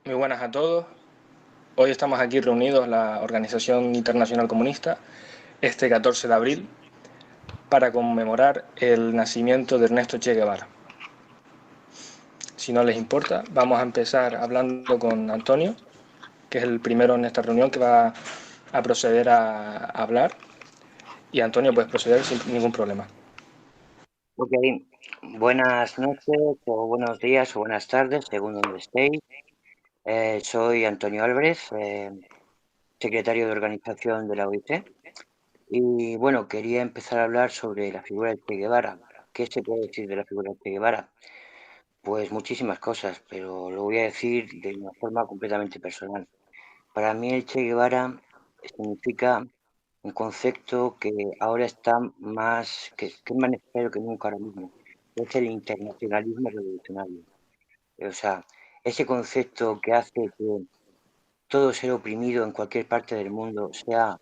Muy buenas a todos. Hoy estamos aquí reunidos, la Organización Internacional Comunista, este 14 de abril, para conmemorar el nacimiento de Ernesto Che Guevara. Si no les importa, vamos a empezar hablando con Antonio, que es el primero en esta reunión que va a proceder a hablar. Y Antonio, puedes proceder sin ningún problema. Ok, buenas noches o buenos días o buenas tardes, según donde estéis. Soy Antonio Álvarez, secretario de organización de la OIT. Y bueno, quería empezar a hablar sobre la figura de Che Guevara. ¿Qué se puede decir de la figura de Che Guevara? Pues muchísimas cosas, pero lo voy a decir de una forma completamente personal. Para mí el Che Guevara significa un concepto que ahora está que es más necesario que nunca ahora mismo. Es el internacionalismo revolucionario. O sea, ese concepto que hace que todo ser oprimido en cualquier parte del mundo sea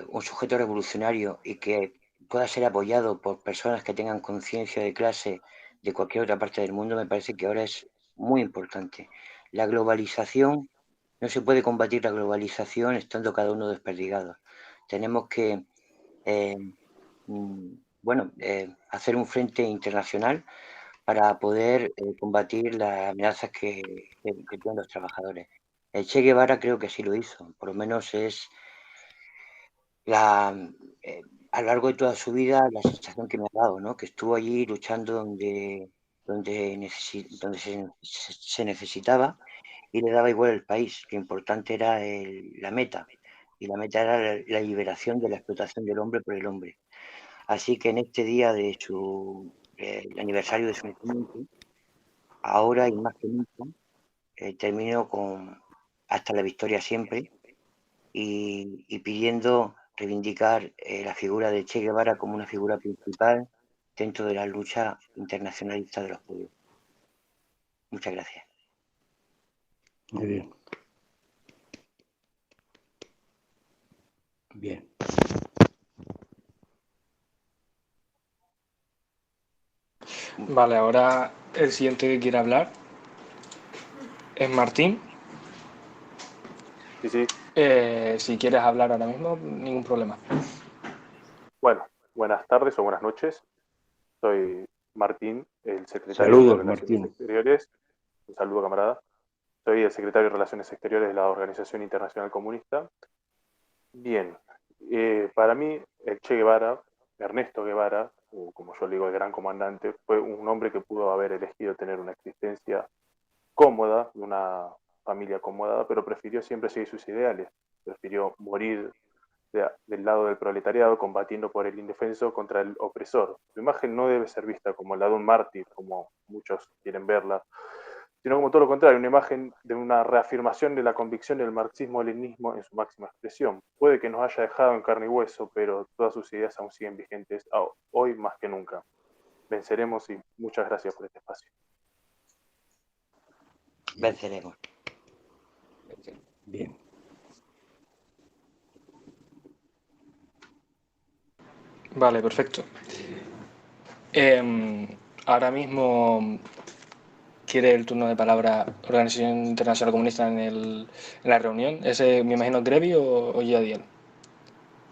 un sujeto revolucionario y que pueda ser apoyado por personas que tengan conciencia de clase de cualquier otra parte del mundo, me parece que ahora es muy importante. La globalización, no se puede combatir la globalización estando cada uno desperdigado. Tenemos que, eh, hacer un frente internacional para poder combatir las amenazas que tienen los trabajadores. El Che Guevara creo que sí lo hizo, por lo menos es la, a lo largo de toda su vida la sensación que me ha dado, ¿no? Que estuvo allí luchando donde se necesitaba y le daba igual el país. Lo importante era la meta, y la meta era la liberación de la explotación del hombre por el hombre. Así que en este día de el aniversario de su nacimiento, ahora y más que nunca, termino con hasta la victoria siempre y pidiendo reivindicar la figura de Che Guevara como una figura principal dentro de la lucha internacionalista de los pueblos. Muchas gracias. Muy bien. Bien. Vale, ahora el siguiente que quiere hablar es Martín. Sí. Si quieres hablar ahora mismo, ningún problema. Bueno, buenas tardes o buenas noches. Soy Martín, el secretario de Saludos, Relaciones Martín. Exteriores. Un saludo, camarada. Soy el secretario de Relaciones Exteriores de la Organización Internacional Comunista. Bien, para mí el Che Guevara, Ernesto Guevara, o como yo le digo, el gran comandante, fue un hombre que pudo haber elegido tener una existencia cómoda, una familia acomodada, pero prefirió siempre seguir sus ideales. Prefirió morir del lado del proletariado, combatiendo por el indefenso contra el opresor. Su imagen no debe ser vista como la de un mártir, como muchos quieren verla, sino como todo lo contrario, una imagen de una reafirmación de la convicción del marxismo-leninismo en su máxima expresión. Puede que nos haya dejado en carne y hueso, pero todas sus ideas aún siguen vigentes hoy más que nunca. Venceremos y muchas gracias por este espacio. Venceremos. Bien. Vale, perfecto. Ahora mismo quiere el turno de palabra Organización Internacional Comunista en la reunión. ¿Ese me imagino Grevi o Yadiel?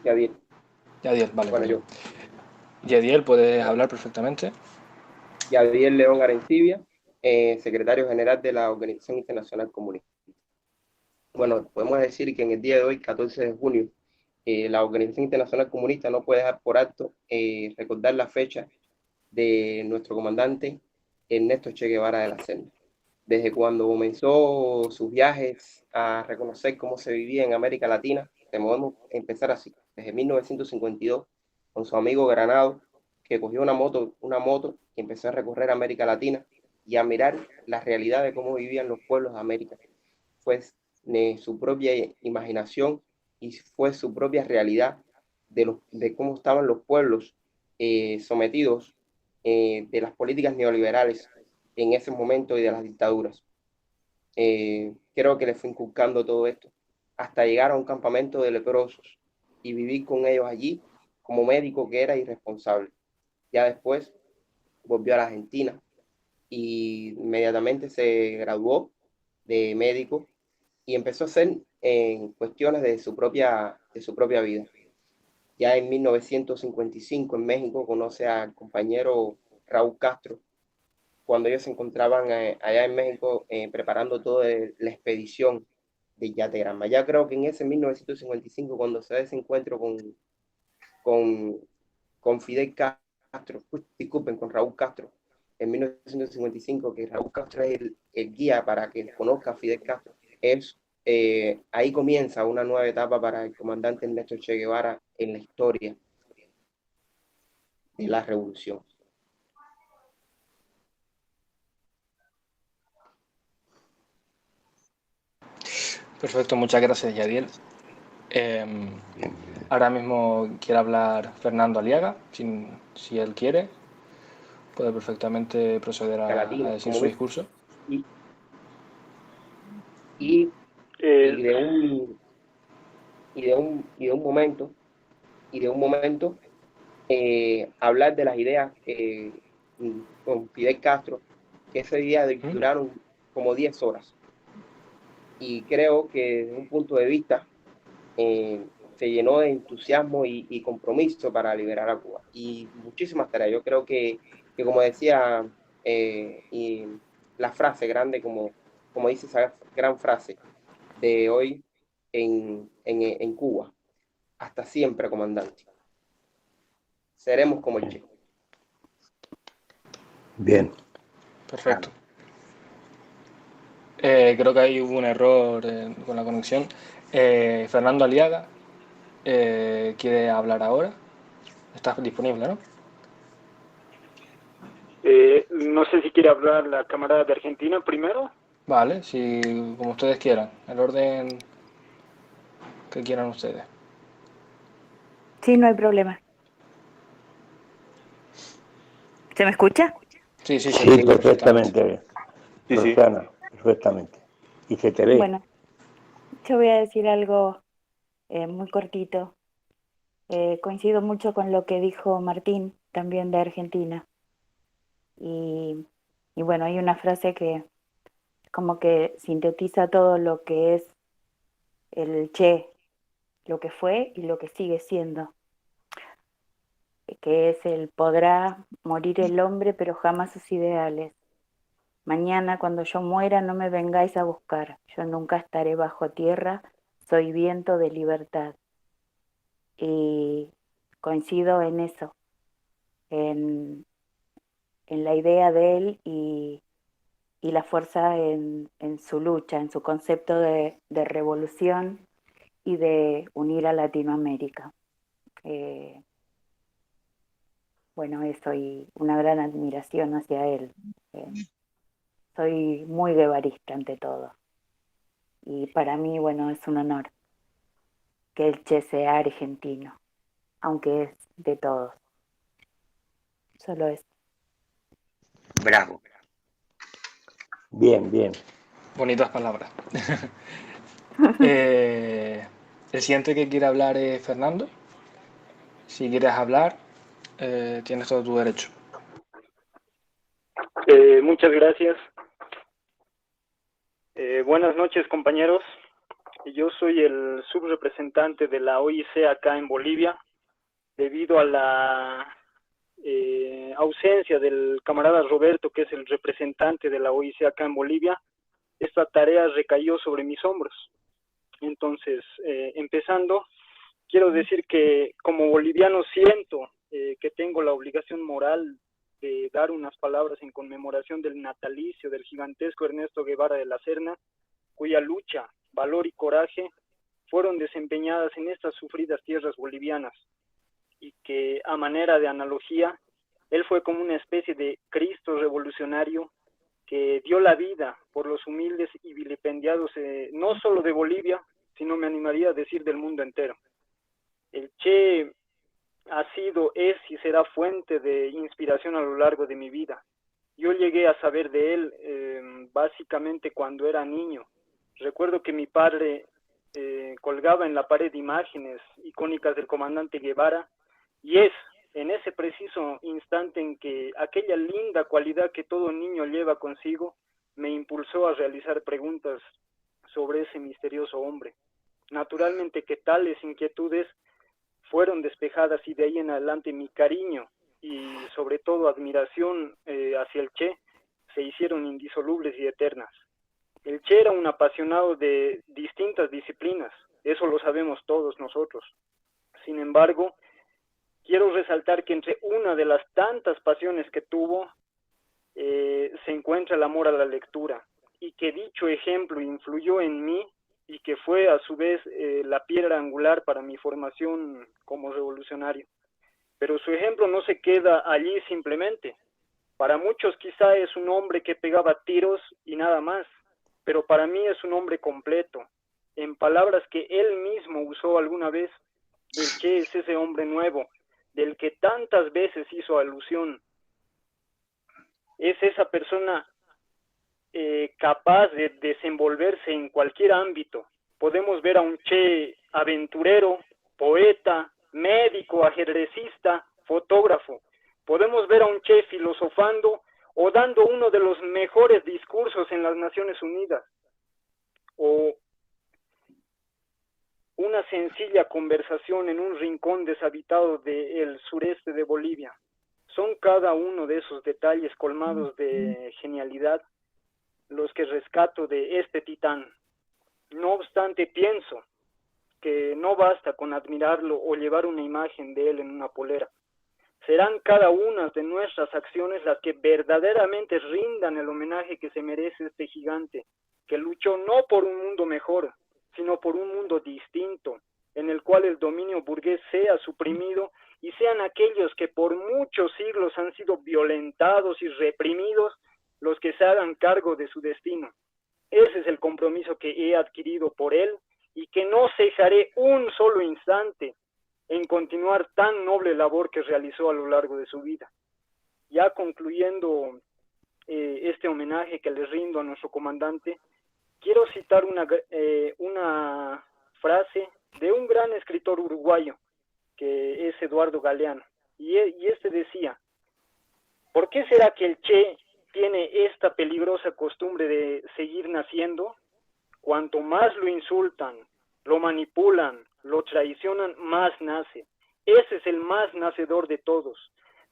Yadiel. Yadiel, vale, Bueno, perdón. yo. Yadiel, puedes hablar perfectamente. Yadiel León Arencibia, secretario general de la Organización Internacional Comunista. Bueno, podemos decir que en el día de hoy, 14 de junio, la Organización Internacional Comunista no puede dejar por alto recordar la fecha de nuestro comandante Ernesto Che Guevara de la Serna. Desde cuando comenzó sus viajes a reconocer cómo se vivía en América Latina, podemos empezar así, desde 1952, con su amigo Granado, que cogió una moto y empezó a recorrer América Latina y a mirar la realidad de cómo vivían los pueblos de América. Fue su propia imaginación y fue su propia realidad de cómo estaban los pueblos sometidos de las políticas neoliberales en ese momento y de las dictaduras. Creo que le fue inculcando todo esto hasta llegar a un campamento de leprosos y vivir con ellos allí como médico que era irresponsable. Ya después volvió a la Argentina y inmediatamente se graduó de médico y empezó a hacer en cuestiones de su propia vida. Ya en 1955 en México conoce al compañero Raúl Castro, cuando ellos se encontraban allá en México preparando toda la expedición de Yaterama. Ya creo que en ese 1955, cuando se da ese encuentro con Fidel Castro, disculpen, con Raúl Castro, en 1955, que Raúl Castro es el guía para que conozca a Fidel Castro, ahí comienza una nueva etapa para el comandante Ernesto Che Guevara en la historia de la revolución. Perfecto, muchas gracias, Yadiel. Ahora mismo quiere hablar Fernando Aliaga, si él quiere, puede perfectamente proceder a decir su discurso. Y de un momento hablar de las ideas con Fidel Castro, que ese día duraron como 10 horas. Y creo que desde un punto de vista se llenó de entusiasmo y compromiso para liberar a Cuba. Y muchísimas tareas. Yo creo que como decía, y la frase grande, como dice esa gran frase de hoy en Cuba: hasta siempre, comandante. Seremos como el Che. Bien. Perfecto. Creo que ahí hubo un error con la conexión. Fernando Aliaga quiere hablar ahora. ¿Estás disponible, no? No sé si quiere hablar la camarada de Argentina primero. Vale, como ustedes quieran, el orden que quieran ustedes. Sí, no hay problema. ¿Se me escucha? Sí, perfectamente. Sí, Rosana, perfectamente. Y se te ve. Bueno, yo voy a decir algo muy cortito. Coincido mucho con lo que dijo Martín, también de Argentina. Y bueno, hay una frase que como que sintetiza todo lo que es el Che, lo que fue y lo que sigue siendo, que es el: podrá morir el hombre, pero jamás sus ideales. Mañana, cuando yo muera, no me vengáis a buscar. Yo nunca estaré bajo tierra, soy viento de libertad. Y coincido en eso, en la idea de él y la fuerza en su lucha, en su concepto de revolución y de unir a Latinoamérica. Bueno, eso, y una gran admiración hacia él. Soy muy guevarista ante todo. Y para mí, bueno, es un honor que el Che sea argentino, aunque es de todos. Solo es. Bravo. Bien, bien. Bonitas palabras. El siguiente que quiere hablar es Fernando. Si quieres hablar, tienes todo tu derecho. Muchas gracias. Buenas noches, compañeros. Yo soy el subrepresentante de la OIC acá en Bolivia. Debido a la ausencia del camarada Roberto, que es el representante de la OIC acá en Bolivia, esta tarea recayó sobre mis hombros. Entonces, empezando, quiero decir que como boliviano siento que tengo la obligación moral de dar unas palabras en conmemoración del natalicio del gigantesco Ernesto Guevara de la Serna, cuya lucha, valor y coraje fueron desempeñadas en estas sufridas tierras bolivianas, y que, a manera de analogía, él fue como una especie de Cristo revolucionario que dio la vida por los humildes y vilipendiados, no solo de Bolivia, sino, me animaría a decir, del mundo entero. El Che ha sido, es y será fuente de inspiración a lo largo de mi vida. Yo llegué a saber de él básicamente cuando era niño. Recuerdo que mi padre colgaba en la pared imágenes icónicas del comandante Guevara, y es en ese preciso instante en que aquella linda cualidad que todo niño lleva consigo me impulsó a realizar preguntas sobre ese misterioso hombre. Naturalmente que tales inquietudes fueron despejadas y de ahí en adelante mi cariño y sobre todo admiración hacia el Che se hicieron indisolubles y eternas. El Che era un apasionado de distintas disciplinas, eso lo sabemos todos nosotros. Sin embargo, quiero resaltar que entre una de las tantas pasiones que tuvo se encuentra el amor a la lectura, y que dicho ejemplo influyó en mí y que fue a su vez la piedra angular para mi formación como revolucionario. Pero su ejemplo no se queda allí simplemente. Para muchos quizá es un hombre que pegaba tiros y nada más, pero para mí es un hombre completo. En palabras que él mismo usó alguna vez, el Che es ese hombre nuevo, del que tantas veces hizo alusión. Es esa persona capaz de desenvolverse en cualquier ámbito. Podemos ver a un Che aventurero, poeta, médico, ajedrecista, fotógrafo. Podemos ver a un Che filosofando o dando uno de los mejores discursos en las Naciones Unidas, o una sencilla conversación en un rincón deshabitado del sureste de Bolivia. Son cada uno de esos detalles colmados de genialidad los que rescato de este titán. No obstante, pienso que no basta con admirarlo o llevar una imagen de él en una polera. Serán cada una de nuestras acciones las que verdaderamente rindan el homenaje que se merece este gigante, que luchó no por un mundo mejor, sino por un mundo distinto, en el cual el dominio burgués sea suprimido y sean aquellos que por muchos siglos han sido violentados y reprimidos los que se hagan cargo de su destino. Ese es el compromiso que he adquirido por él y que no cejaré un solo instante en continuar tan noble labor que realizó a lo largo de su vida. Ya concluyendo este homenaje que le rindo a nuestro comandante, quiero citar una frase de un gran escritor uruguayo, que es Eduardo Galeano, y este decía: ¿por qué será que el Che tiene esta peligrosa costumbre de seguir naciendo? Cuanto más lo insultan, lo manipulan, lo traicionan, más nace. Ese es el más nacedor de todos.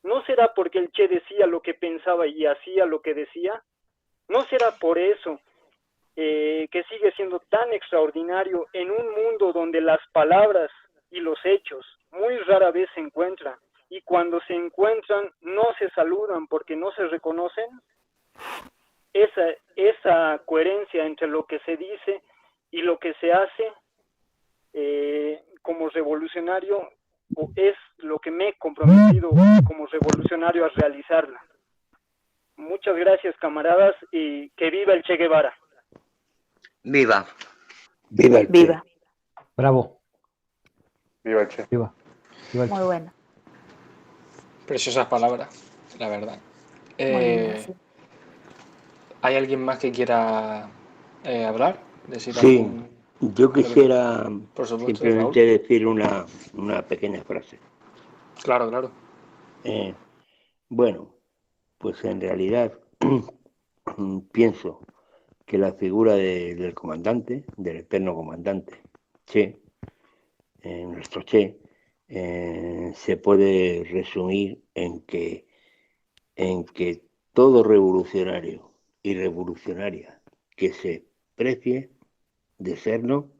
¿No será porque el Che decía lo que pensaba y hacía lo que decía? ¿No será por eso que sigue siendo tan extraordinario en un mundo donde las palabras y los hechos muy rara vez se encuentran, y cuando se encuentran no se saludan porque no se reconocen? Esa coherencia entre lo que se dice y lo que se hace como revolucionario es lo que me he comprometido como revolucionario a realizarla. Muchas gracias, camaradas, y que viva el Che Guevara. ¡Viva! Viva el Che. Viva. Bravo. Viva el Che. Viva. Viva el Muy Che. bueno. Preciosas palabras, la verdad. Muy lindo, sí. ¿Hay alguien más que quiera hablar? ¿Decir Sí, algún...? yo quisiera Por supuesto, simplemente decir una pequeña frase. Claro, claro. Bueno, pues en realidad pienso que la figura del comandante, del eterno comandante Che, nuestro Che, se puede resumir en que todo revolucionario y revolucionaria que se precie de serlo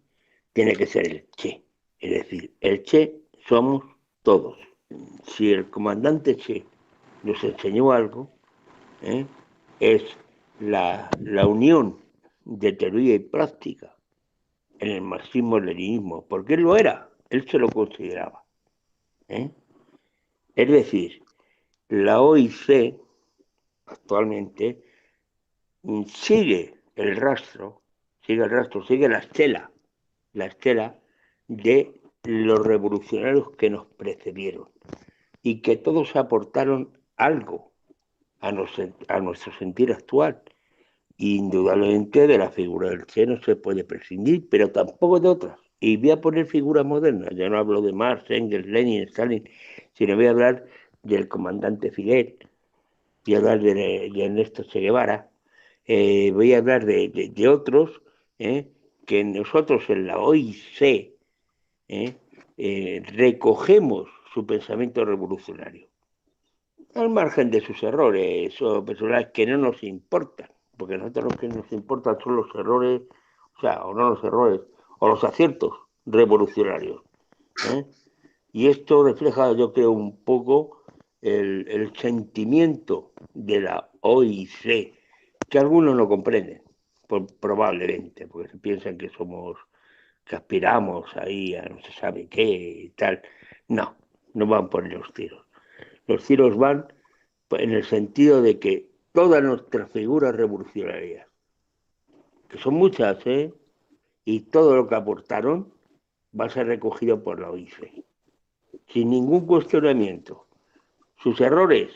tiene que ser el Che. Es decir, el Che somos todos. Si el comandante Che nos enseñó algo, es la unión de teoría y práctica en el marxismo-leninismo, porque él lo era, él se lo consideraba. Es decir, la OIC actualmente sigue la estela de los revolucionarios que nos precedieron y que todos aportaron algo a nuestro sentir actual. Indudablemente de la figura del Che no se puede prescindir, pero tampoco de otras. Y voy a poner figuras modernas. Ya no hablo de Marx, Engels, Lenin, Stalin, sino voy a hablar del comandante Fidel, voy a hablar de Ernesto Che Guevara, voy a hablar de otros, que nosotros en la OIC recogemos su pensamiento revolucionario, al margen de sus errores o personales que no nos importan, porque a nosotros lo que nos importan son los errores, o sea, o no los errores, o los aciertos revolucionarios. Y esto refleja, yo creo, un poco el sentimiento de la OIC, que algunos no comprenden, probablemente, porque se piensan que que aspiramos ahí a no se sabe qué y tal. No, no van por los tiros. Los tiros van en el sentido de que todas nuestras figuras revolucionarias, que son muchas, y todo lo que aportaron va a ser recogido por la OIC, sin ningún cuestionamiento. Sus errores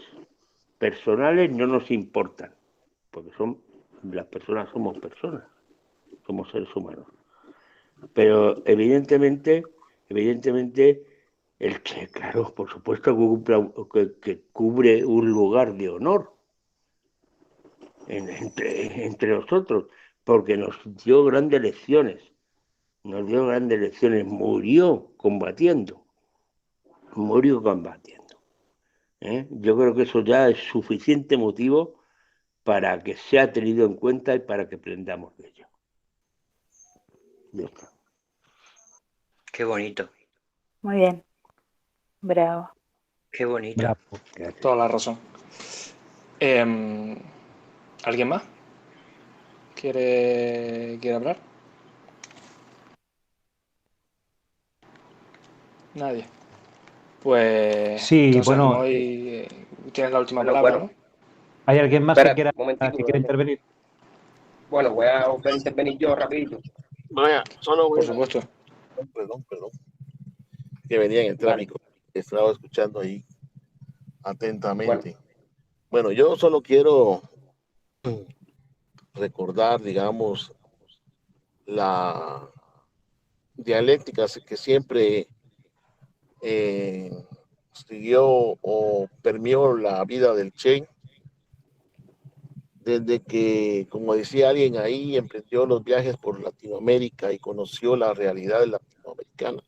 personales no nos importan, porque las personas somos seres humanos. Pero evidentemente, el Che, claro, por supuesto que cubre un lugar de honor entre nosotros, porque nos dio grandes lecciones, murió combatiendo. Yo creo que eso ya es suficiente motivo para que sea tenido en cuenta y para que aprendamos de ello. Ya está. Qué bonito. Muy bien. Bravo. Qué bonito. Bravo. Toda la razón. ¿Alguien más? ¿Quiere hablar? Nadie. Pues Sí, entonces, bueno, como hoy tienes la última Bueno, palabra, bueno. ¿no? ¿hay alguien más Espera, que un momentito. intervenir? Bueno, voy a volver a intervenir yo rapidito. Vaya, solo Por supuesto. Perdón. Que venía en el tráfico. Estaba escuchando ahí atentamente. Bueno, yo solo quiero recordar, digamos, la dialéctica que siempre siguió o permeó la vida del Che, desde que, como decía alguien ahí, emprendió los viajes por Latinoamérica y conoció la realidad latinoamericana,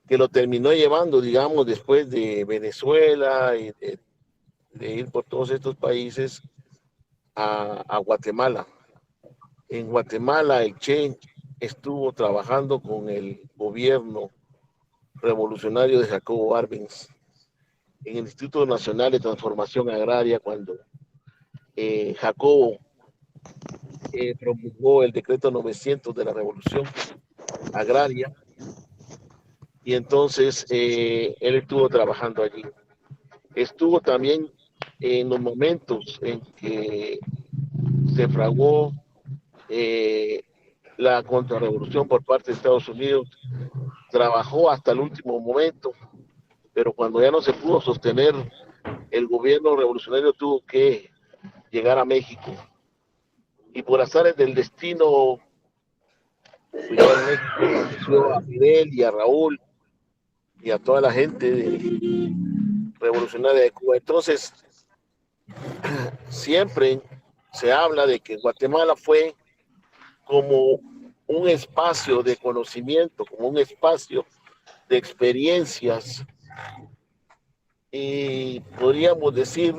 que lo terminó llevando, digamos, después de Venezuela y de ir por todos estos países a Guatemala. En Guatemala, el Che estuvo trabajando con el gobierno revolucionario de Jacobo Arbenz en el Instituto Nacional de Transformación Agraria cuando Jacobo promulgó el decreto 900 de la Revolución Agraria y entonces él estuvo trabajando allí. Estuvo también en los momentos en que se fraguó la contrarrevolución por parte de Estados Unidos, trabajó hasta el último momento, pero cuando ya no se pudo sostener, el gobierno revolucionario tuvo que llegar a México. Y por azares del destino, allá en México conoció a Fidel y a Raúl y a toda la gente revolucionaria de Cuba. Entonces, siempre se habla de que Guatemala fue como un espacio de conocimiento, como un espacio de experiencias y podríamos decir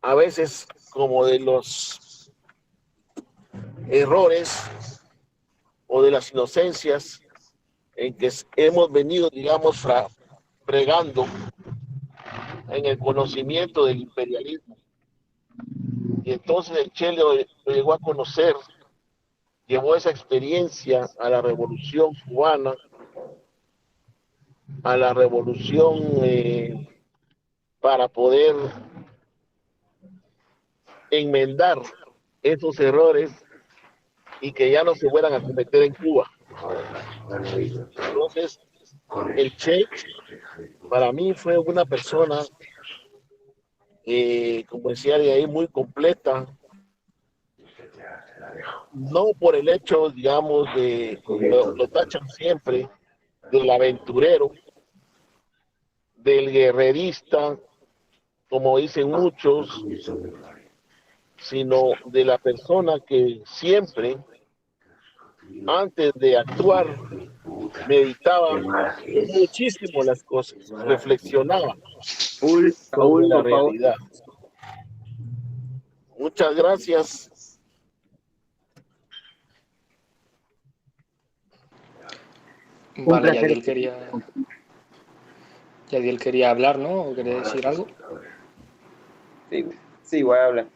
a veces como de los errores o de las inocencias en que hemos venido, digamos, fregando en el conocimiento del imperialismo. Y entonces el Che lo llegó a conocer, llevó esa experiencia a la revolución cubana, a la revolución para poder enmendar esos errores y que ya no se fueran a cometer en Cuba. Entonces, el Che para mí fue una persona, como decía de ahí, muy completa, no por el hecho, digamos, lo tachan siempre del aventurero, del guerrerista, como dicen muchos, sino de la persona que siempre, antes de actuar, meditaba muchísimo las cosas, reflexionaba sobre Raúl, la por favor. realidad. Muchas gracias. Vale, Yadiel quería hablar, ¿no? ¿O quería decir algo? Sí, voy a hablar.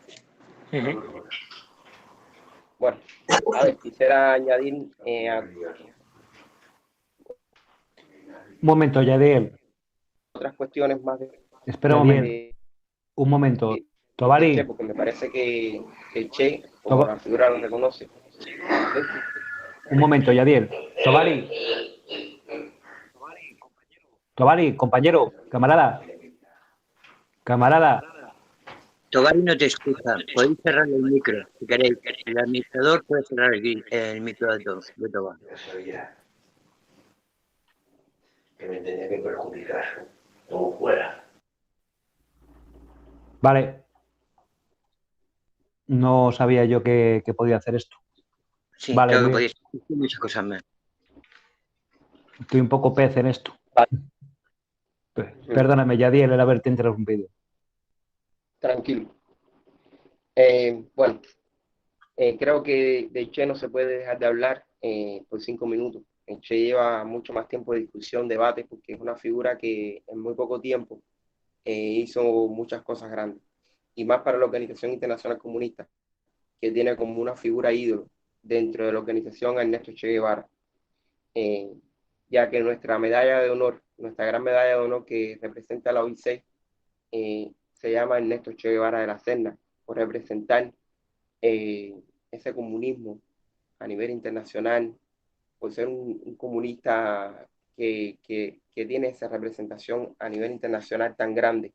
Bueno, a ver, quisiera añadir Un momento, Yadiel. otras cuestiones más Espera un momento. Un momento. Tovari. Che, porque me parece que el Che, como la figura lo reconoce. Un momento, Yadiel. Tovari, compañero, camarada. Tovari no te escucha. Podéis cerrar el micro, si queréis. El administrador puede cerrar el micro de Tovari. Eso ya. Que me tenía que perjudicar. Como fuera. Vale. No sabía yo que podía hacer esto. Sí, vale, creo que podéis hacer muchas cosas más. Estoy un poco pez en esto. Perdóname, Yadiel, el haberte interrumpido. Tranquilo. Bueno, creo que de Che no se puede dejar de hablar por 5 minutos. Che lleva mucho más tiempo de discusión, debate, porque es una figura que en muy poco tiempo hizo muchas cosas grandes. Y más para la Organización Internacional Comunista, que tiene como una figura ídolo dentro de la organización a Ernesto Che Guevara. Ya que nuestra medalla de honor, nuestra gran medalla de honor que representa la OIC, se llama Ernesto Che Guevara de la Serna, por representar ese comunismo a nivel internacional, por ser un comunista que tiene esa representación a nivel internacional tan grande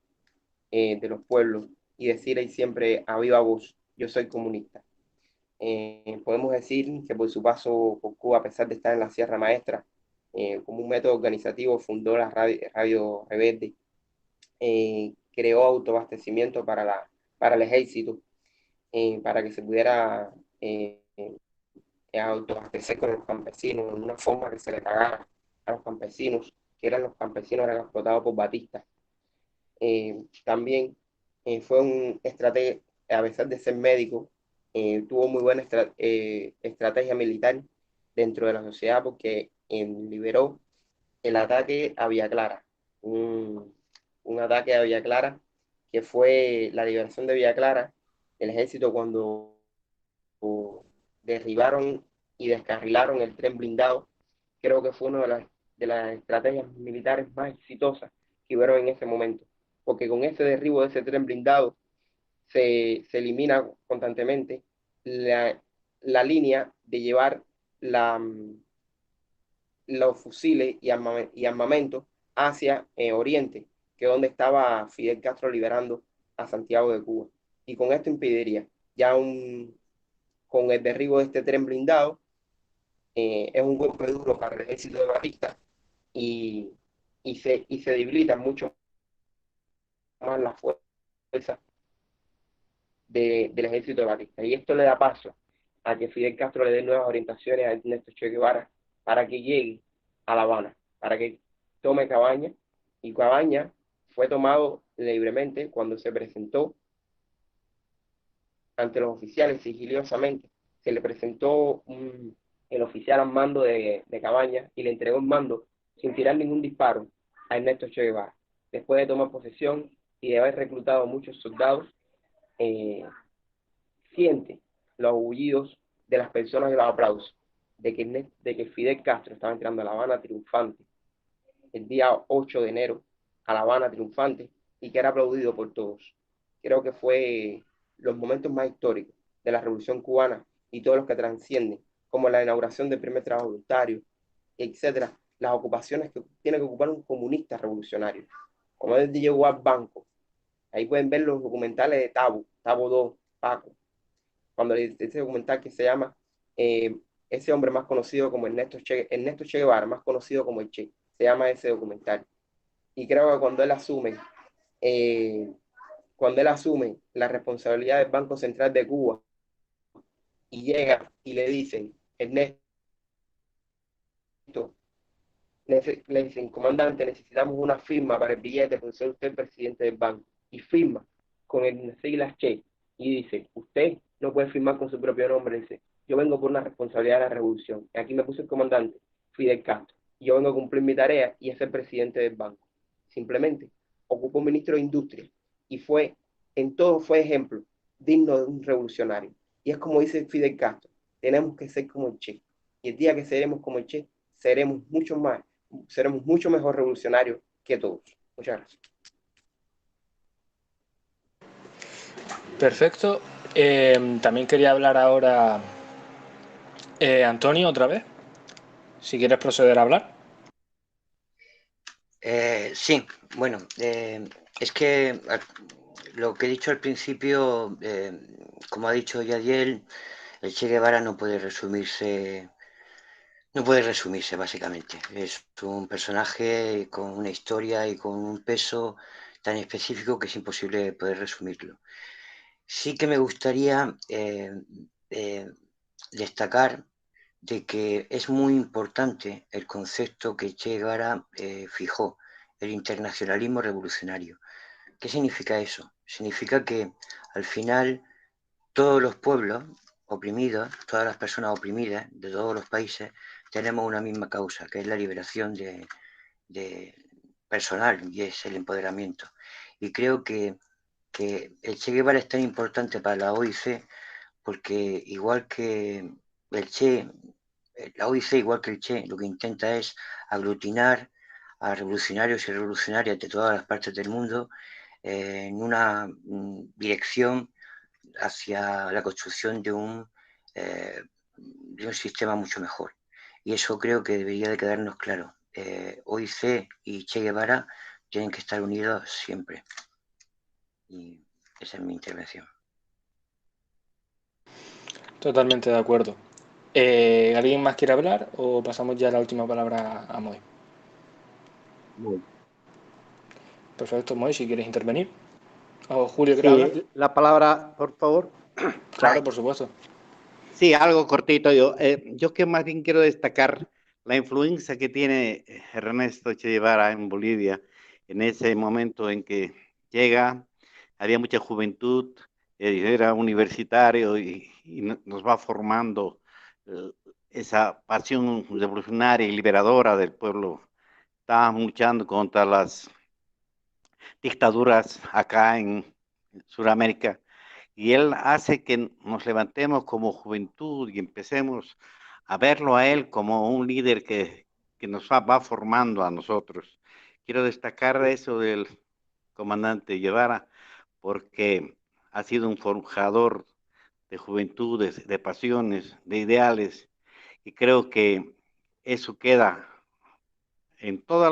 de los pueblos, y decir ahí siempre a viva voz, yo soy comunista. Podemos decir que por su paso por Cuba, a pesar de estar en la Sierra Maestra, como un método organizativo fundó la Radio Rebelde, creó autoabastecimiento para el ejército, para que se pudiera autoabastecer con los campesinos, de una forma que se le pagara a los campesinos, que eran los campesinos eran explotados por Batista. También fue un estratega, a pesar de ser médico, tuvo muy buena estrategia militar dentro de la sociedad, porque liberó el ataque a Villa Clara, un ataque a Villa Clara, que fue la liberación de Villa Clara. El ejército, cuando derribaron y descarrilaron el tren blindado, creo que fue una de las estrategias militares más exitosas que hubieron en ese momento, porque con ese derribo de ese tren blindado se elimina constantemente la línea de llevar los fusiles y armamento hacia Oriente, que es donde estaba Fidel Castro liberando a Santiago de Cuba. Y con esto impediría ya con el derribo de este tren blindado, es un golpe duro para el ejército de Batista, y se debilita mucho más la fuerza del ejército de Batista. Y esto le da paso a que Fidel Castro le dé nuevas orientaciones a Ernesto Che Guevara para que llegue a La Habana, para que tome Cabaña, y Cabaña fue tomado libremente cuando se presentó ante los oficiales sigilosamente. Se le presentó el oficial al mando de Cabaña y le entregó el mando sin tirar ningún disparo a Ernesto Che Guevara. Después de tomar posesión y de haber reclutado muchos soldados, siente los aullidos de las personas y los aplausos de que Fidel Castro estaba entrando a La Habana triunfante el día 8 de enero, a La Habana triunfante, y que era aplaudido por todos. Creo que fue los momentos más históricos de la Revolución Cubana y todos los que transcienden, como la inauguración del primer trabajo voluntario, etcétera, las ocupaciones que tiene que ocupar un comunista revolucionario, como él llegó al banco. Ahí pueden ver los documentales de Tabo 2, Paco, cuando ese documental que se llama ese hombre más conocido como Ernesto Che Guevara, más conocido como el Che, se llama ese documental. Y creo que cuando él asume cuando él asume la responsabilidad del Banco Central de Cuba y llega y le dicen, Ernesto, le dicen, comandante, necesitamos una firma para el billete, porque soy usted el presidente del banco, y firma con el siglas Che, y dice, usted no puede firmar con su propio nombre, dice, yo vengo por una responsabilidad de la revolución, y aquí me puso el comandante, Fidel Castro, y yo vengo a cumplir mi tarea y a ser presidente del banco. Simplemente ocupó un ministro de Industria, y fue, en todo fue ejemplo digno de un revolucionario. Y es como dice Fidel Castro, tenemos que ser como el Che, y el día que seremos como el Che, seremos mucho mejor revolucionarios que todos. Muchas gracias. Perfecto. También quería hablar ahora Antonio otra vez. Si quieres proceder a hablar. Sí, bueno, es que lo que he dicho al principio, como ha dicho Yadiel, el Che Guevara no puede resumirse básicamente. Es un personaje con una historia y con un peso tan específico que es imposible poder resumirlo. Sí que me gustaría destacar de que es muy importante el concepto que Che Guevara fijó, el internacionalismo revolucionario. ¿Qué significa eso? Significa que al final todos los pueblos oprimidos, todas las personas oprimidas de todos los países, tenemos una misma causa, que es la liberación de personal, y es el empoderamiento. Y creo que el Che Guevara es tan importante para la OIC porque igual que el Che, la OIC, igual que el Che, lo que intenta es aglutinar a revolucionarios y revolucionarias de todas las partes del mundo en una dirección hacia la construcción de un sistema mucho mejor. Y eso creo que debería de quedarnos claro. OIC y Che Guevara tienen que estar unidos siempre. Y esa es mi intervención. Totalmente de acuerdo. ¿Alguien más quiere hablar o pasamos ya la última palabra a Moy? Perfecto, Moy, si quieres intervenir. ¿O Julio quiere hablar? La palabra, por favor. Claro, por supuesto. Sí, algo cortito. Yo que más bien quiero destacar la influencia que tiene Ernesto Che Guevara en Bolivia en ese momento en que llega, había mucha juventud, era universitario y nos va formando esa pasión revolucionaria y liberadora del pueblo. Estábamos luchando contra las dictaduras acá en Sudamérica. Y él hace que nos levantemos como juventud y empecemos a verlo a él como un líder que nos va formando a nosotros. Quiero destacar eso del comandante Guevara, porque ha sido un forjador de juventudes, de pasiones, de ideales, y creo que eso queda en toda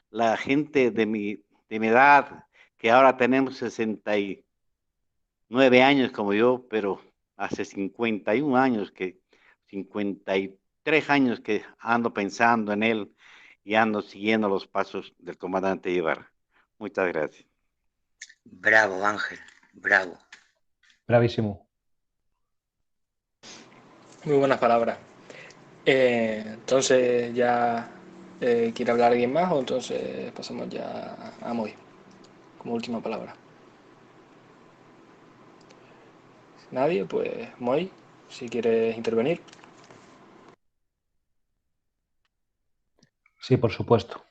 la gente de mi edad, que ahora tenemos 69 años como yo, pero hace 51 años 53 años que ando pensando en él y ando siguiendo los pasos del comandante Guevara. Muchas gracias. Bravo, Ángel, bravo. Bravísimo. Muy buenas palabras. Entonces ya ¿quiere hablar alguien más o entonces pasamos ya a Moy como última palabra? Nadie, pues Moy, si quieres intervenir. Sí, por supuesto.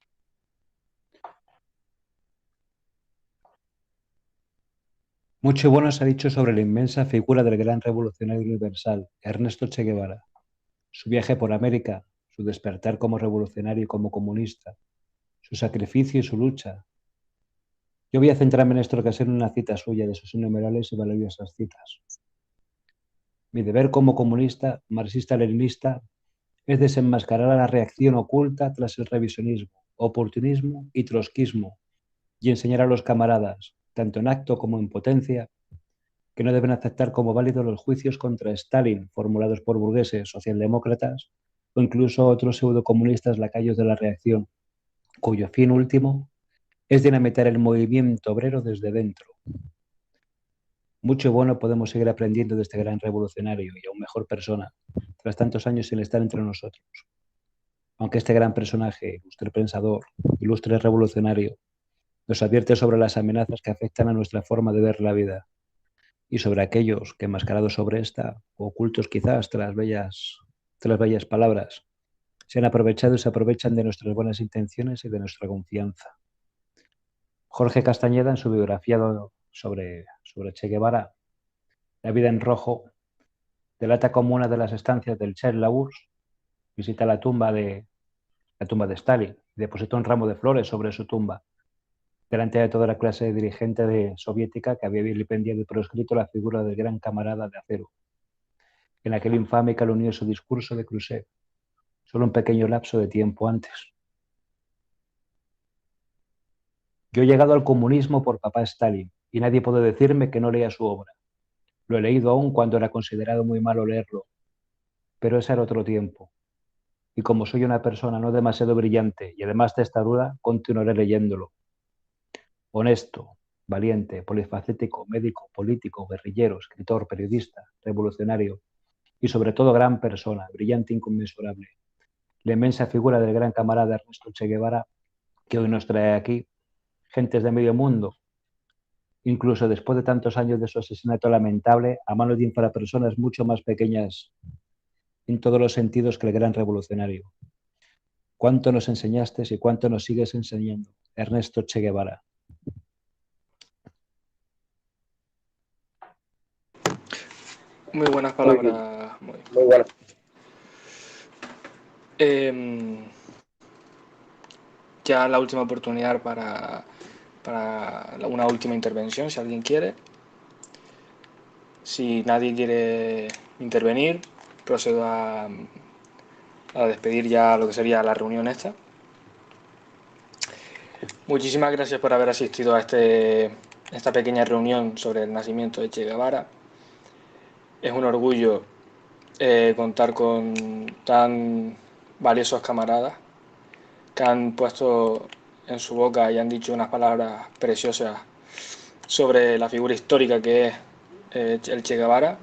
Mucho bueno se ha dicho sobre la inmensa figura del gran revolucionario universal, Ernesto Che Guevara. Su viaje por América, su despertar como revolucionario y como comunista, su sacrificio y su lucha. Yo voy a centrarme en esta ocasión en una cita suya de sus innumerables y valiosas citas. Mi deber como comunista, marxista-leninista, es desenmascarar a la reacción oculta tras el revisionismo, oportunismo y trotskismo y enseñar a los camaradas, tanto en acto como en potencia, que no deben aceptar como válidos los juicios contra Stalin formulados por burgueses socialdemócratas o incluso otros pseudocomunistas lacayos de la reacción, cuyo fin último es dinamitar el movimiento obrero desde dentro. Mucho bueno podemos seguir aprendiendo de este gran revolucionario y aún mejor persona, tras tantos años sin estar entre nosotros. Aunque este gran personaje, ilustre pensador, ilustre revolucionario, nos advierte sobre las amenazas que afectan a nuestra forma de ver la vida y sobre aquellos que, enmascarados sobre esta, ocultos quizás tras bellas palabras, se han aprovechado y se aprovechan de nuestras buenas intenciones y de nuestra confianza. Jorge Castañeda, en su biografía sobre Che Guevara, La vida en rojo, delata como una de las estancias del Che en la URSS visita la tumba de Stalin y deposita un ramo de flores sobre su tumba, delante de toda la clase dirigente soviética que había vilipendiado y proscrito la figura del gran camarada de acero. En aquel infame y calumnioso discurso de Khrushchev, solo un pequeño lapso de tiempo antes. Yo he llegado al comunismo por papá Stalin y nadie puede decirme que no lea su obra. Lo he leído aún cuando era considerado muy malo leerlo, pero ese era otro tiempo. Y como soy una persona no demasiado brillante y además testaruda, continuaré leyéndolo. Honesto, valiente, polifacético, médico, político, guerrillero, escritor, periodista, revolucionario y sobre todo gran persona, brillante e inconmensurable. La inmensa figura del gran camarada Ernesto Che Guevara, que hoy nos trae aquí, gentes de medio mundo, incluso después de tantos años de su asesinato lamentable a manos de infrapersonas mucho más pequeñas en todos los sentidos que el gran revolucionario. ¿Cuánto nos enseñaste y cuánto nos sigues enseñando, Ernesto Che Guevara? Muy buenas palabras. Muy bueno. Ya la última oportunidad para una última intervención, si alguien quiere. Si nadie quiere intervenir, procedo a despedir ya lo que sería la reunión esta. Muchísimas gracias por haber asistido a esta pequeña reunión sobre el nacimiento de Che Guevara. Es un orgullo contar con tan valiosos camaradas que han puesto en su boca y han dicho unas palabras preciosas sobre la figura histórica que es el Che Guevara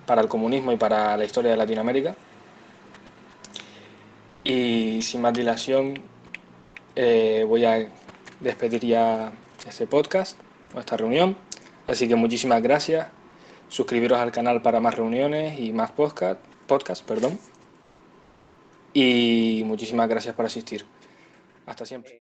para el comunismo y para la historia de Latinoamérica. Y sin más dilación voy a despedir ya este podcast o esta reunión. Así que muchísimas gracias. Suscribiros al canal para más reuniones y más podcast. Y muchísimas gracias por asistir. Hasta siempre.